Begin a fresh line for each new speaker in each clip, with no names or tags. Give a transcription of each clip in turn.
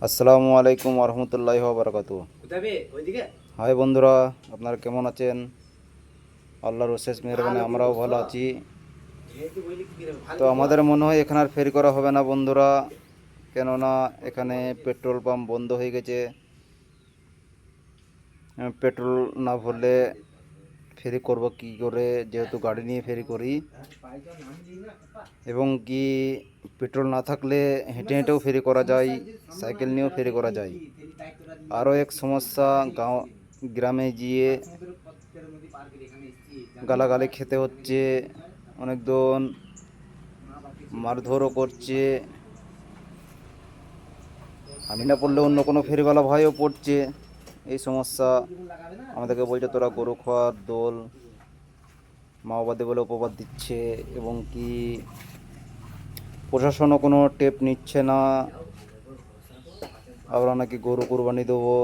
আসসালামু আলাইকুম রহমতুল্লাহি ওয়া বারাকাতুহু। হাই বন্ধুরা, আপনারা কেমন আছেন? আল্লাহর অশেষ মেহরবানি আমরাও ভালো আছি। তো আমাদের মনে হয় এখানে আর ফেরি করা হবে না বন্ধুরা, কেননা এখানে পেট্রোল পাম্প বন্ধ হয়ে গেছে। পেট্রোল না ভরলে ফেরি করব কি করে, যেহেতু গাড়ি নিয়ে ফেরি করি, এবং কি পেট্রোল না থাকলে হেঁটে হেঁটেও ফেরি করা যায়, সাইকেল নিয়েও ফেরি করা যায়। আরও এক সমস্যা, গ্রামে গিয়ে গালাগালি খেতে হচ্ছে, অনেকজন মারধরও করছে। আমি না পড়লে অন্য কোনো ফেরিওয়ালা ভাইও পড়ছে। এই সমস্যা আমাদেরকে বলছে তোরা গরু খাওয়ার দোল, মাওবাদী বলে উপবাদ দিচ্ছে, এবং কি প্রশাসনও কোনো টেপ নিচ্ছে না। আমরা নাকি গরু কুরবানি দেবো,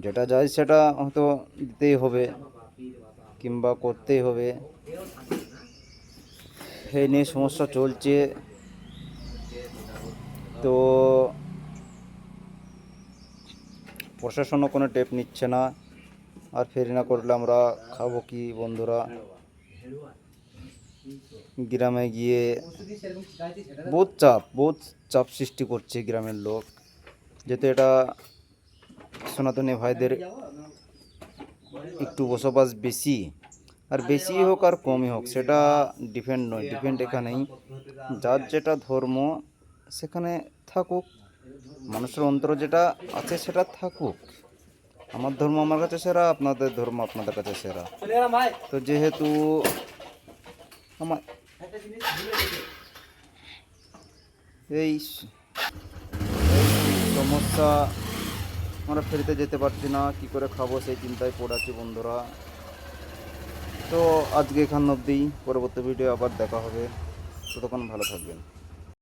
যেটা যায় সেটা হয়তো দিতেই হবে কিংবা করতেই হবে। এই নিয়ে সমস্যা চলছে। তো প্রশাসনও কোনো টেপ নিচ্ছে না, আর ফেরি না করলে আমরা খাবো কি বন্ধুরা? গ্রামে গিয়ে বহুত চাপ সৃষ্টি করছে গ্রামের লোক, যেহেতু এটা সনাতনী ভাইদের একটু বসবাস বেশি। আর বেশি হোক আর কমই হোক সেটা ডিপেন্ড নয়, ডিপেন্ড এখানেই যার যেটা ধর্ম সেখানে থাকুক, মানুষের অন্তর যেটা আছে সেটা থাকুক। আমার ধর্ম আমার কাছে সেরা, আপনাদের ধর্ম আপনাদের কাছে সেরা। তো যেহেতু আমার এই সমস্যা, আমরা ফেরিতে যেতে পারছি না, কি করে খাবো সেই চিন্তায় পড়ে আছি বন্ধুরা। তো আজকে এখান অবধি, পরবর্তী ভিডিও আবার দেখা হবে, ততক্ষণ ভালো থাকবেন।